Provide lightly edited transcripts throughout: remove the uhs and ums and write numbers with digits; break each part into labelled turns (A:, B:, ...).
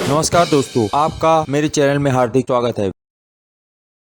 A: नमस्कार दोस्तों, आपका मेरे चैनल में हार्दिक स्वागत है।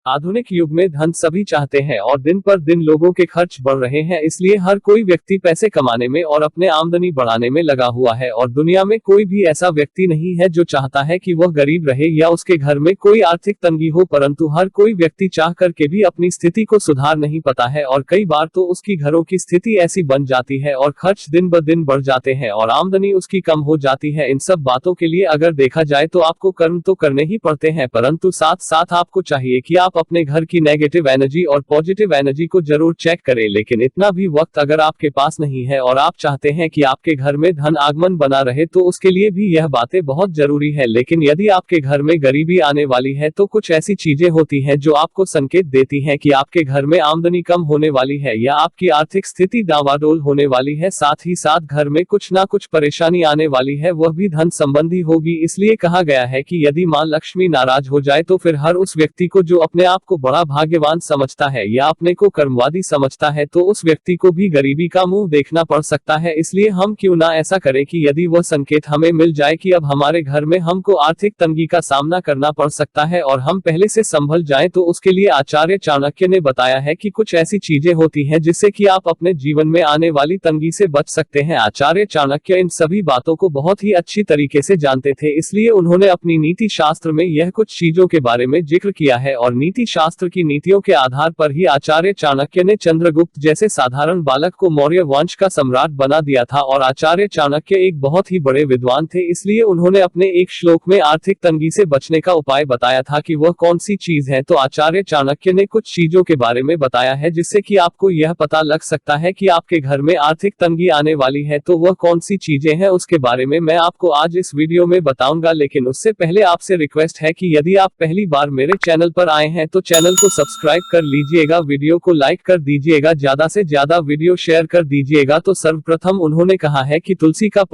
B: आधुनिक युग में धन सभी चाहते हैं और दिन पर दिन लोगों के खर्च बढ़ रहे हैं, इसलिए हर कोई व्यक्ति पैसे कमाने में और अपने आमदनी बढ़ाने में लगा हुआ है। और दुनिया में कोई भी ऐसा व्यक्ति नहीं है जो चाहता है कि वह गरीब रहे या उसके घर में कोई आर्थिक तंगी हो, परंतु हर कोई व्यक्ति चाह करके भी अपनी स्थिति को सुधार नहीं पाता है और कई बार तो उसकी घरों की स्थिति ऐसी बन जाती है और खर्च दिन ब दिन बढ़ जाते हैं और आमदनी उसकी कम हो जाती है। इन सब बातों के लिए अगर देखा जाए तो आपको कर्म तो करने ही पड़ते हैं, परंतु साथ साथ आपको चाहिए कि आप अपने घर की नेगेटिव एनर्जी और पॉजिटिव एनर्जी को जरूर चेक करें। लेकिन इतना भी वक्त अगर आपके पास नहीं है और आप चाहते हैं कि आपके घर में धन आगमन बना रहे तो उसके लिए भी यह बातें बहुत जरूरी है। लेकिन यदि आपके घर में गरीबी आने वाली है तो कुछ ऐसी चीजें होती हैं जो आपको संकेत देती हैं कि आपके घर में आमदनी कम होने वाली है या आपकी आर्थिक स्थिति डावाडोल होने वाली है। साथ ही साथ घर में कुछ ना कुछ परेशानी आने वाली है, वह भी धन संबंधी होगी। इसलिए कहा गया है कि यदि मां लक्ष्मी नाराज हो जाए तो फिर हर उस व्यक्ति को जो अपने आप को बड़ा भाग्यवान समझता है या अपने को कर्मवादी समझता है तो उस व्यक्ति को भी गरीबी का मुंह देखना पड़ सकता है। इसलिए हम क्यों ना ऐसा करें कि यदि वह संकेत हमें मिल जाए कि अब हमारे घर में हमको आर्थिक तंगी का सामना करना पड़ सकता है और हम पहले से संभल जाएं, तो उसके लिए आचार्य चाणक्य ने बताया है कि कुछ ऐसी चीजें होती हैं जिससे कि आप अपने जीवन में आने वाली तंगी से बच सकते हैं। आचार्य चाणक्य इन सभी बातों को बहुत ही अच्छी तरीके से जानते थे, इसलिए उन्होंने अपनी नीति शास्त्र में यह कुछ चीजों के बारे में जिक्र किया है और नीति शास्त्र की नीतियों के आधार पर ही आचार्य चाणक्य ने चंद्रगुप्त जैसे साधारण बालक को मौर्य वंश का सम्राट बना दिया था। और आचार्य चाणक्य एक बहुत ही बड़े विद्वान थे, इसलिए उन्होंने अपने एक श्लोक में आर्थिक तंगी से बचने का उपाय बताया था कि वह कौन सी चीज है। तो आचार्य चाणक्य ने कुछ चीजों के बारे में बताया है जिससे कि आपको यह पता लग सकता है कि आपके घर में आर्थिक तंगी आने वाली है। तो वह कौन सी चीजें हैं उसके बारे में मैं आपको आज इस वीडियो में बताऊंगा। लेकिन उससे पहले आपसे रिक्वेस्ट है कि यदि आप पहली बार मेरे चैनल पर आए हैं तो चैनल को सब्सक्राइब कर लीजिएगा, वीडियो को लाइक कर दीजिएगा, ज्यादा से ज्यादा वीडियो शेयर कर दीजिएगा। तो सर्वप्रथम उन्होंने कहा है कि तुलसी का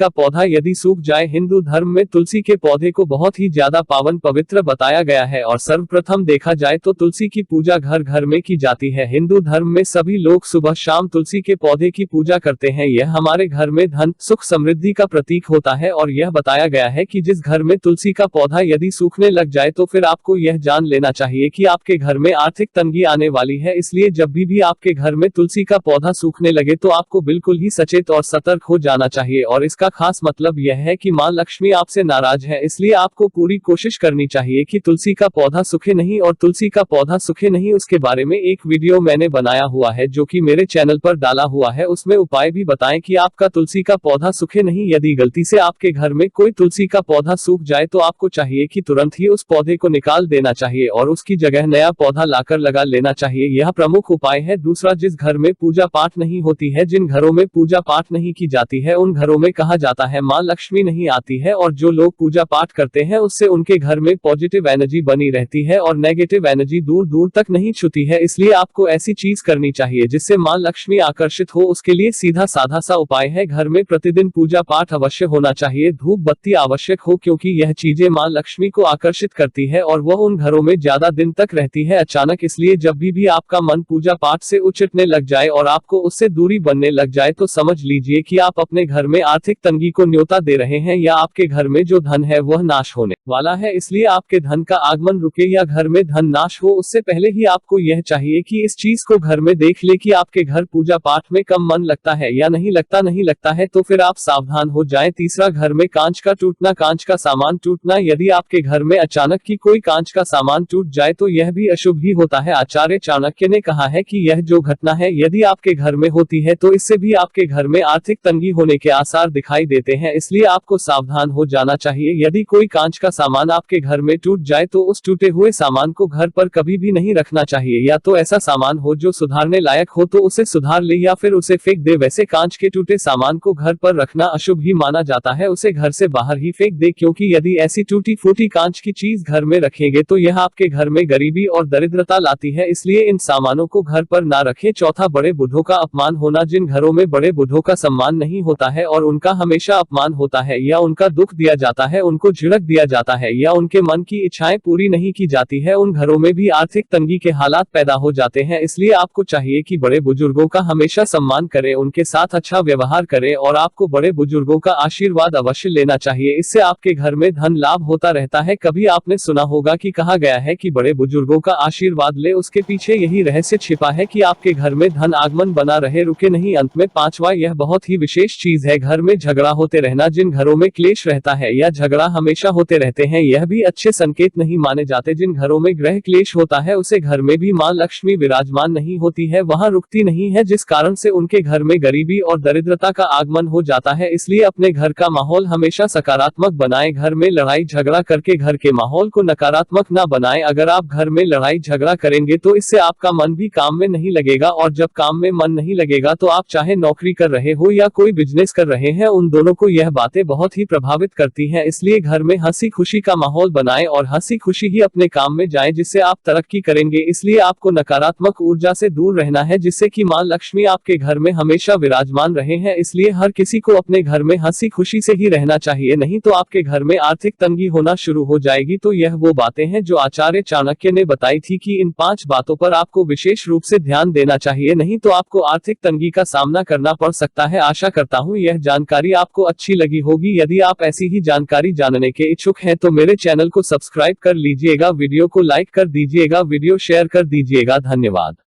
B: पौधा यदि सूख जाए, हिंदू धर्म में तुलसी के पौधे को बहुत ही ज्यादा पावन पवित्र बताया गया है। और सर्वप्रथम देखा जाए तो तुलसी की पूजा घर घर में की जाती है। हिंदू धर्म में सभी लोग सुबह शाम तुलसी के पौधे की पूजा करते हैं। यह हमारे घर में धन सुख समृद्धि का प्रतीक होता है और यह बताया गया है कि जिस घर में तुलसी का पौधा यदि सूखने लग जाए तो फिर आपको यह जान लेना चाहिए कि आपके घर में आर्थिक तंगी आने वाली है। इसलिए जब भी आपके घर में तुलसी का पौधा सूखने लगे तो आपको बिल्कुल ही सचेत और सतर्क हो जाना चाहिए। और इसका खास मतलब यह है कि मां लक्ष्मी आपसे नाराज है, इसलिए आपको पूरी कोशिश करनी चाहिए कि तुलसी का पौधा सूखे नहीं। और तुलसी का पौधा सूखे नहीं उसके बारे में एक वीडियो मैंने बनाया हुआ है जो कि मेरे चैनल पर डाला हुआ है, उसमें उपाय भी बताएं कि आपका तुलसी का पौधा सूखे नहीं। यदि गलती से आपके घर में कोई तुलसी का पौधा सूख जाए तो आपको चाहिए कि तुरंत ही उस पौधे को निकाल देना चाहिए और उसकी जगह नया पौधा लाकर लगा लेना चाहिए। यह प्रमुख उपाय है। दूसरा, जिस घर में पूजा पाठ नहीं होती है, जिन घरों में पूजा पाठ नहीं की जाती है, उन घरों में कहा जाता है मां लक्ष्मी नहीं आती है। और जो लोग पूजा पाठ करते हैं उससे उनके घर में पॉजिटिव एनर्जी बनी रहती है और नेगेटिव एनर्जी दूर दूर तक नहीं छूती है। इसलिए आपको ऐसी चीज करनी चाहिए जिससे मां लक्ष्मी आकर्षित हो। उसके लिए सीधा साधा सा उपाय है, घर में प्रतिदिन पूजा पाठ अवश्य होना चाहिए, धूप बत्ती आवश्यक हो, क्योंकि यह चीजें मां लक्ष्मी को आकर्षित करती है और वह उन घरों में ज्यादा दिन तक रहती है अचानक। इसलिए जब भी आपका मन पूजा पाठ से उचटने लग जाए और आपको उससे दूरी बनने लग जाए तो समझ लीजिए कि आप अपने घर में आर्थिक तंगी को न्योता दे रहे हैं या आपके घर में जो धन है वह नाश होने वाला है। इसलिए आपके धन का आगमन रुके या घर में धन नाश हो, उससे पहले ही आपको यह चाहिए कि इस चीज को घर में देख ले कि आपके घर पूजा पाठ में कम मन लगता है या नहीं लगता है तो फिर आप सावधान हो जाएं। तीसरा, घर में कांच का टूटना, कांच का सामान टूटना। यदि आपके घर में अचानक की कोई कांच का सामान टूट जाए तो यह भी अशुभ ही होता है। आचार्य चाणक्य ने कहा है कि यह जो घटना है यदि आपके घर में होती है तो इससे भी आपके घर में आर्थिक तंगी होने के आसार दिखाई देते हैं, इसलिए आपको सावधान हो जाना चाहिए। यदि कोई कांच का सामान आपके घर में टूट जाए तो उस टूटे हुए सामान को घर पर कभी भी नहीं रखना चाहिए, या तो ऐसा सामान हो जो सुधारने लायक हो तो उसे सुधार ले या फिर उसे फेंक दे। वैसे कांच के टूटे सामान को घर पर रखना अशुभ ही माना जाता है, उसे घर से बाहर ही फेंक दे, क्योंकि यदि ऐसी टूटी फूटी कांच की चीज घर में रखेंगे तो यह आपके आपके घर में गरीबी और दरिद्रता लाती है, इसलिए इन सामानों को घर पर ना रखें। चौथा, बड़े बूढ़ों का अपमान होना। जिन घरों में बड़े बूढ़ों का सम्मान नहीं होता है और उनका हमेशा अपमान होता है, या उनका दुख दिया जाता है, उनको झिड़क दिया जाता है, या उनके मन की इच्छाएं पूरी नहीं की जाती है, उन घरों में भी आर्थिक तंगी के हालात पैदा हो जाते हैं। इसलिए आपको चाहिए कि बड़े बुजुर्गों का हमेशा सम्मान करें, उनके साथ अच्छा व्यवहार करें और आपको बड़े बुजुर्गों का आशीर्वाद अवश्य लेना चाहिए। इससे आपके घर में धन लाभ होता रहता है। कभी आपने सुना होगा कि कहा गया है कि बड़े बुजुर्गों का आशीर्वाद ले, उसके पीछे यही रहस्य छिपा है कि आपके घर में धन आगमन बना रहे, रुके नहीं। अंत में पांचवा, यह बहुत ही विशेष चीज है, घर में झगड़ा होते रहना। जिन घरों में क्लेश रहता है या झगड़ा हमेशा होते रहते हैं, यह भी अच्छे संकेत नहीं माने जाते। जिन घरों में ग्रह क्लेश होता है, उसे घर में भी मां लक्ष्मी विराजमान नहीं होती है, वहां रुकती नहीं है, जिस कारण से उनके घर में गरीबी और दरिद्रता का आगमन हो जाता है। इसलिए अपने घर का माहौल हमेशा सकारात्मक बनाएं, घर में लड़ाई झगड़ा करके घर के माहौल को नकारात्मक ना बनाएं। अगर आप घर में लड़ाई झगड़ा करेंगे तो इससे आपका मन भी काम में नहीं लगेगा, और जब काम में मन नहीं लगेगा तो आप चाहे नौकरी कर रहे हो या कोई बिजनेस कर रहे हैं, उन दोनों को यह बातें बहुत ही प्रभावित करती हैं। इसलिए घर में हंसी खुशी का माहौल बनाएं और हंसी खुशी ही अपने काम में जाएं, जिससे आप तरक्की करेंगे। इसलिए आपको नकारात्मक ऊर्जा से दूर रहना है, जिससे कि मां लक्ष्मी आपके घर में हमेशा विराजमान रहे हैं। इसलिए हर किसी को अपने घर में हंसी खुशी से ही रहना चाहिए, नहीं तो आपके घर में आर्थिक तंगी होना शुरू हो जाएगी। तो यह वो बातें हैं जो आचार्य चाणक्य ने बताई थी कि इन 5 बातों पर आपको विशेष रूप से ध्यान देना चाहिए, नहीं तो आपको आर्थिक तंगी का सामना करना पड़ सकता है। आशा करता हूँ यह जानकारी आपको अच्छी लगी होगी। यदि आप ऐसी ही जानकारी जानने के इच्छुक हैं तो मेरे चैनल को सब्सक्राइब कर लीजिएगा, वीडियो को लाइक कर दीजिएगा, वीडियो शेयर कर दीजिएगा। धन्यवाद।